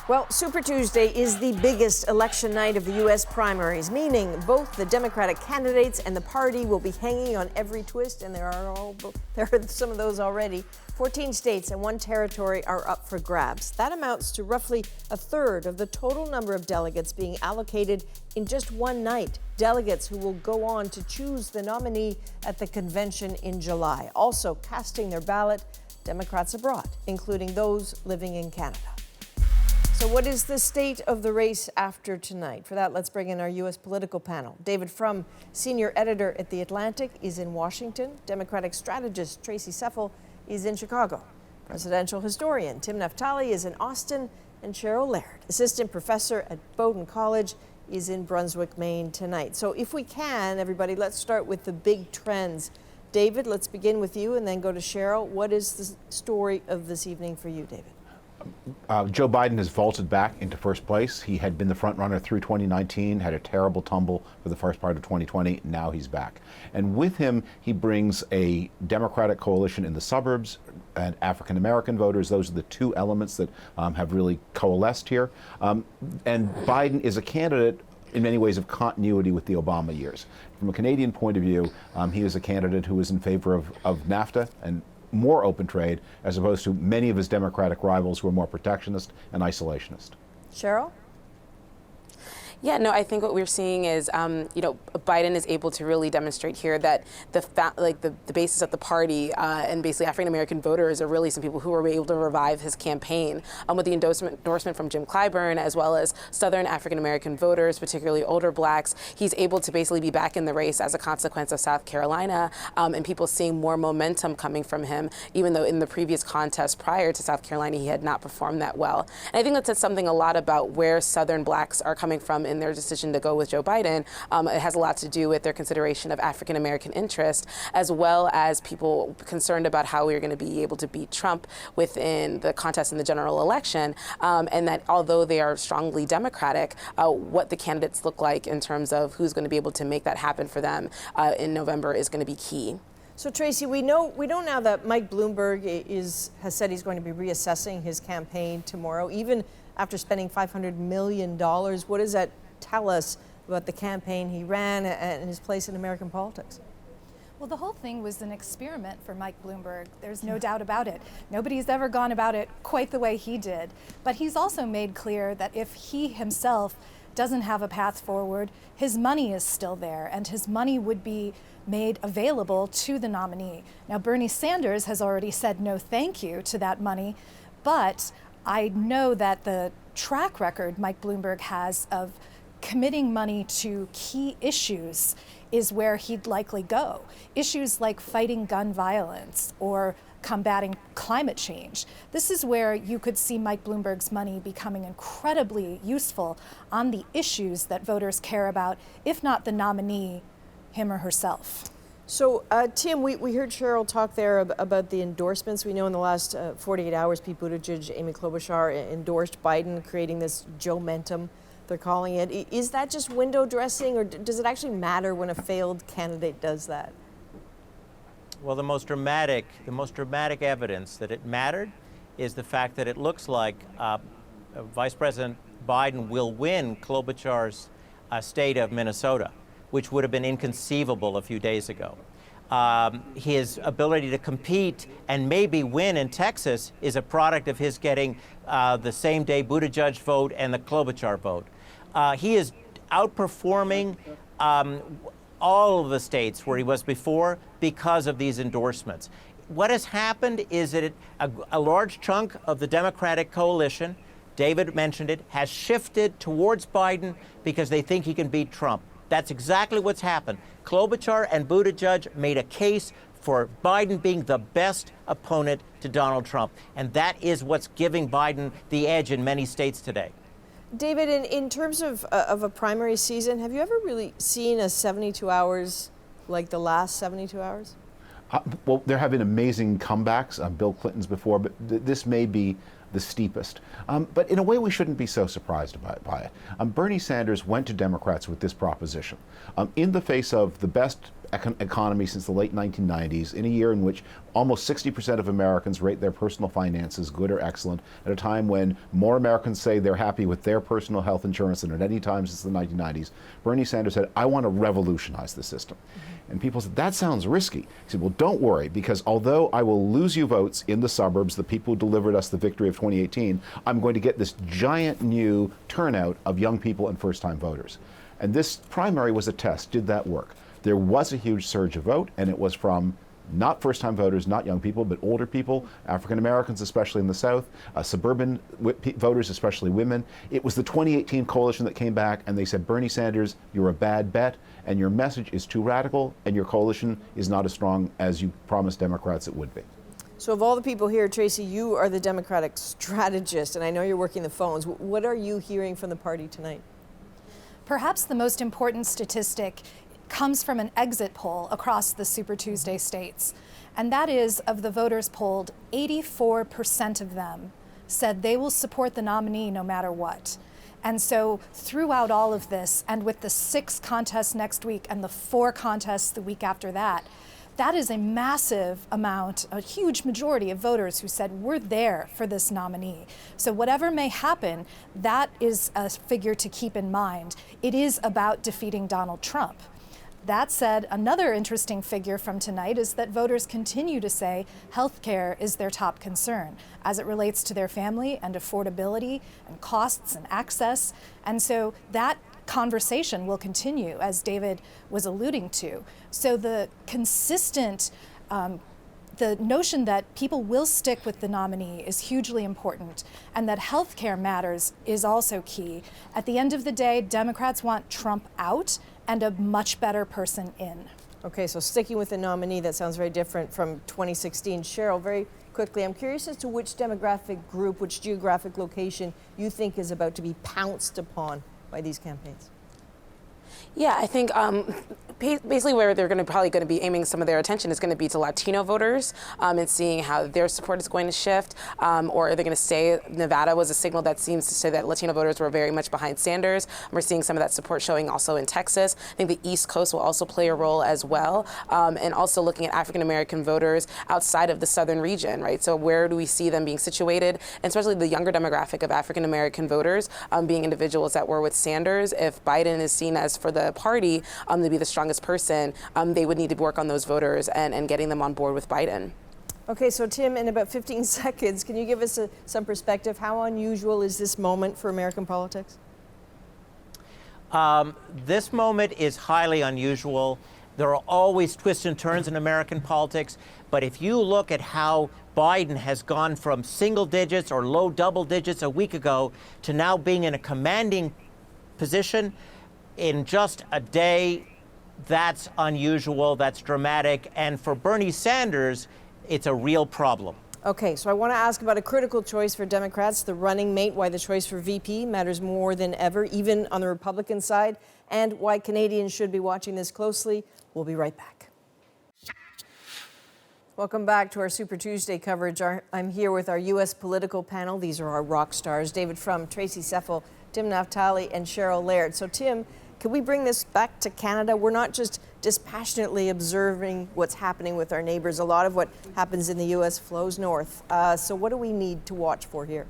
Well, Super Tuesday is the biggest election night of the U.S. primaries, meaning both the Democratic candidates and the party will be hanging on every twist, and there are some of those already. 14 states and one territory are up for grabs. That amounts to roughly a third of the total number of delegates being allocated in just one night. Delegates who will go on to choose the nominee at the convention in July. Also casting their ballot, Democrats abroad, including those living in Canada. So what is the state of the race after tonight? For that, let's bring in our U.S. political panel. David Frum, senior editor at The Atlantic, is in Washington. Democratic strategist Tracy Seffel is in Chicago. Presidential historian Tim Naftali is in Austin. And Cheryl Laird, assistant professor at Bowdoin College, is in Brunswick, Maine tonight. So if we can, everybody, let's start with the big trends. David, let's begin with you and then go to Cheryl. What is the story of this evening for you, David? Joe Biden has vaulted back into first place. He had been the front runner through 2019, had a terrible tumble for the first part of 2020. Now he's back. And with him, he brings a Democratic coalition in the suburbs and African-American voters. Those are the two elements that have really coalesced here. And Biden is a candidate in many ways of continuity with the Obama years. From a Canadian point of view, he is a candidate who is in favor of NAFTA and more open trade, as opposed to many of his Democratic rivals who are more protectionist and isolationist. Cheryl? Yeah, no, I think what we're seeing is, Biden is able to really demonstrate here that the basis of the party and basically African-American voters are really some people who were able to revive his campaign with the endorsement from Jim Clyburn, as well as Southern African-American voters, particularly older blacks. He's able to basically be back in the race as a consequence of South Carolina and people seeing more momentum coming from him, even though in the previous contest prior to South Carolina, he had not performed that well. And I think that says something a lot about where Southern blacks are coming from in their decision to go with Joe Biden. It has a lot to do with their consideration of African-American interest, as well as people concerned about how we're going to be able to beat Trump within the contest in the general election, and that although they are strongly Democratic, what the candidates look like in terms of who's going to be able to make that happen for them in November is going to be key. So Tracy, we know now that Mike Bloomberg has said he's going to be reassessing his campaign tomorrow, even after spending $500 million. What does that tell us about the campaign he ran and his place in American politics? Well, the whole thing was an experiment for Mike Bloomberg. There's no doubt about it. Nobody's ever gone about it quite the way he did. But he's also made clear that if he himself doesn't have a path forward, his money is still there, and his money would be made available to the nominee. Now, Bernie Sanders has already said no thank you to that money, but I know that the track record Mike Bloomberg has of committing money to key issues is where he'd likely go. Issues like fighting gun violence or combating climate change. This is where you could see Mike Bloomberg's money becoming incredibly useful on the issues that voters care about, if not the nominee, him or herself. So, Tim, we heard Cheryl talk there about the endorsements. We know in the last 48 hours, Pete Buttigieg, Amy Klobuchar endorsed Biden, creating this Joe-mentum, they're calling it. Is that just window dressing, or does it actually matter when a failed candidate does that? Well, the most dramatic evidence that it mattered is the fact that it looks like Vice President Biden will win Klobuchar's state of Minnesota, which would have been inconceivable a few days ago. His ability to compete and maybe win in Texas is a product of his getting the same day Buttigieg vote and the Klobuchar vote. He is outperforming all of the states where he was before because of these endorsements. What has happened is that a large chunk of the Democratic coalition, David mentioned it, has shifted towards Biden because they think he can beat Trump. That's exactly what's happened. Klobuchar and Buttigieg made a case for Biden being the best opponent to Donald Trump. And that is what's giving Biden the edge in many states today. David, in terms of a primary season, have you ever really seen a 72 hours like the last 72 hours? Well, there have been amazing comebacks. Bill Clinton's before, but this may be the steepest. But in a way, we shouldn't be so surprised by it. Bernie Sanders went to Democrats with this proposition. In the face of the best economy since the late 1990s, in a year in which almost 60% of Americans rate their personal finances good or excellent, at a time when more Americans say they're happy with their personal health insurance than at any time since the 1990s, Bernie Sanders said, I want to revolutionize the system. And people said, that sounds risky. He said, well, don't worry, because although I will lose you votes in the suburbs, the people who delivered us the victory of 2018, I'm going to get this giant new turnout of young people and first-time voters. And this primary was a test. Did that work? There was a huge surge of vote, and it was from not first-time voters, not young people, but older people, African Americans, especially in the South, suburban voters, especially women. It was the 2018 coalition that came back, and they said, Bernie Sanders, you're a bad bet, and your message is too radical, and your coalition is not as strong as you promised Democrats it would be. So of all the people here, Tracy, you are the Democratic strategist, and I know you're working the phones. What are you hearing from the party tonight? Perhaps the most important statistic comes from an exit poll across the Super Tuesday states. And that is, of the voters polled, 84% of them said they will support the nominee no matter what. And so throughout all of this, and with the 6 contests next week and the 4 contests the week after that, that is a massive amount, a huge majority of voters who said, we're there for this nominee. So whatever may happen, that is a figure to keep in mind. It is about defeating Donald Trump. That said, another interesting figure from tonight is that voters continue to say healthcare is their top concern as it relates to their family and affordability and costs and access. And so that conversation will continue, as David was alluding to. So the consistent, the notion that people will stick with the nominee is hugely important, and that healthcare matters is also key. At the end of the day, Democrats want Trump out and a much better person in. Okay, so sticking with the nominee, that sounds very different from 2016. Cheryl, very quickly, I'm curious as to which demographic group, which geographic location you think is about to be pounced upon by these campaigns. Yeah, I think basically where they're probably going to be aiming some of their attention is going to be to Latino voters and seeing how their support is going to shift, or are they going to stay? Nevada was a signal that seems to say that Latino voters were very much behind Sanders. We're seeing some of that support showing also in Texas. I think the East Coast will also play a role as well, and also looking at African American voters outside of the southern region, right? So where do we see them being situated, and especially the younger demographic of African American voters being individuals that were with Sanders. If Biden is seen as for the party to be the strongest person, they would need to work on those voters and getting them on board with Biden. Okay, so Tim, in about 15 seconds, can you give us some perspective? How unusual is this moment for American politics? This moment is highly unusual. There are always twists and turns in American politics, but if you look at how Biden has gone from single digits or low double digits a week ago to now being in a commanding position in just a day, that's unusual, that's dramatic, and for Bernie Sanders, it's a real problem. Okay, so I want to ask about a critical choice for Democrats, the running mate, why the choice for VP matters more than ever, even on the Republican side, and why Canadians should be watching this closely. We'll be right back. Welcome back to our Super Tuesday coverage. I'm here with our U.S. political panel. These are our rock stars, David Frum, Tracy Seffel, Tim Naftali, and Cheryl Laird. So Tim, can we bring this back to Canada? We're not just dispassionately observing what's happening with our neighbors. A lot of what happens in the U.S. flows north. So what do we need to watch for here?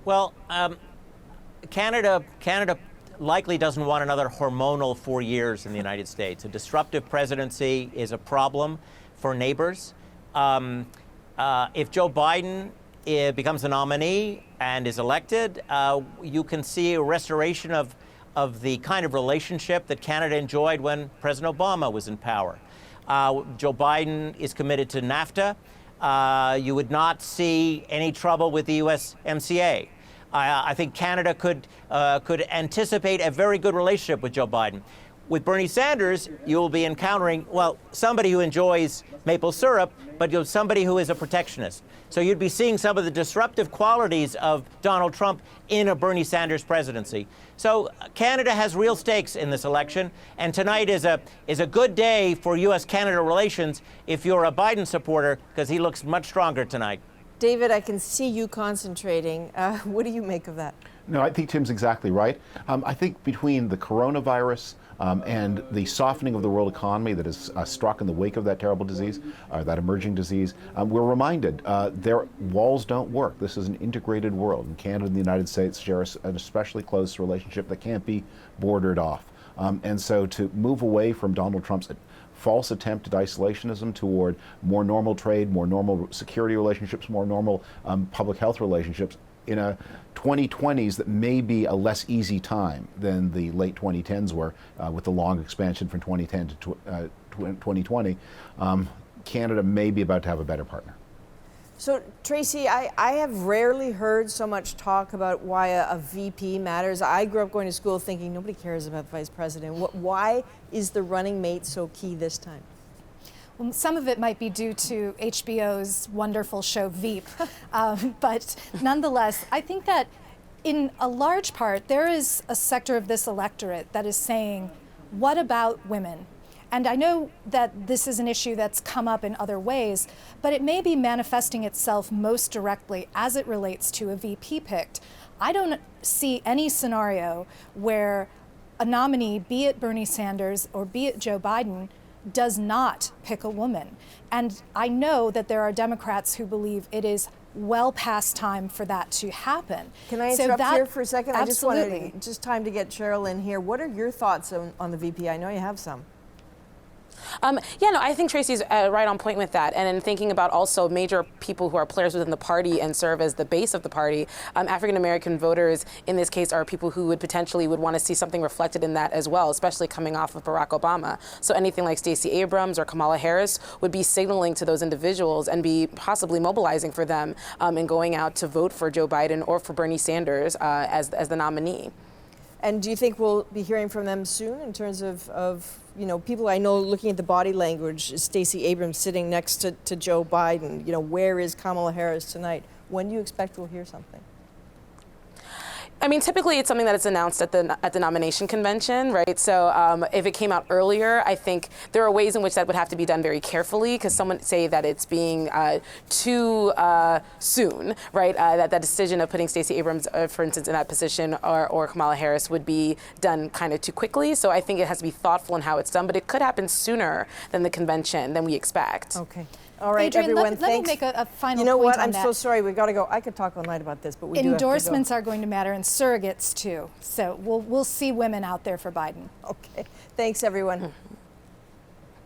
Well, Canada likely doesn't want another hormonal 4 years in the United States. A disruptive presidency is a problem for neighbors. If Joe Biden becomes the nominee and is elected, you can see a restoration of the kind of relationship that Canada enjoyed when President Obama was in power. Joe Biden is committed to NAFTA. You would not see any trouble with the USMCA. I think Canada could anticipate a very good relationship with Joe Biden. With Bernie Sanders, you will be encountering, well, somebody who enjoys maple syrup, but somebody who is a protectionist. So you'd be seeing some of the disruptive qualities of Donald Trump in a Bernie Sanders presidency. So Canada has real stakes in this election, and tonight is a good day for U.S.-Canada relations if you're a Biden supporter, because he looks much stronger tonight. David, I can see you concentrating. What do you make of that? No, I think Tim's exactly right. I think between the coronavirus and the softening of the world economy that has struck in the wake of that terrible disease, that emerging disease, we're reminded their walls don't work. This is an integrated world, and Canada and the United States share an especially close relationship that can't be bordered off. And so to move away from Donald Trump's false attempt at isolationism toward more normal trade, more normal security relationships, more normal public health relationships in a 2020s that may be a less easy time than the late 2010s were with the long expansion from 2010 to 2020, Canada may be about to have a better partner. So, Tracy, I have rarely heard so much talk about why a VP matters. I grew up going to school thinking nobody cares about the vice president. Why is the running mate so key this time? Well, some of it might be due to HBO's wonderful show Veep, but nonetheless, I think that in a large part, there is a sector of this electorate that is saying, what about women? And I know that this is an issue that's come up in other ways, but it may be manifesting itself most directly as it relates to a VP picked. I don't see any scenario where a nominee, be it Bernie Sanders or be it Joe Biden, does not pick a woman. And I know that there are Democrats who believe it is well past time for that to happen. Can I interrupt here for a second? Absolutely. I just wanted, just time to get Cheryl in here. What are your thoughts on the VP? I know you have some. Yeah, no, I think Tracy's right on point with that. And in thinking about also major people who are players within the party and serve as the base of the party, African-American voters in this case are people who would potentially want to see something reflected in that as well, especially coming off of Barack Obama. So anything like Stacey Abrams or Kamala Harris would be signaling to those individuals and be possibly mobilizing for them and going out to vote for Joe Biden or for Bernie Sanders as the nominee. And do you think we'll be hearing from them soon in terms of you know, people I know looking at the body language, Stacey Abrams sitting next to Joe Biden, you know, where is Kamala Harris tonight? When do you expect we'll hear something? I mean, typically it's something that is announced at the nomination convention, right? So if it came out earlier, I think there are ways in which that would have to be done very carefully, because someone say that it's being too soon, right? That decision of putting Stacey Abrams, for instance, in that position, or Kamala Harris would be done kind of too quickly. So I think it has to be thoughtful in how it's done, but it could happen sooner than the convention than we expect. Okay. All right, Adrian, everyone, let thanks. me make a final point. You know what? on I'm that. so sorry. We got to go. I could talk all night about this, but we do have to go. Endorsements are going to matter, and surrogates too. So we'll see women out there for Biden. Okay. Thanks, everyone.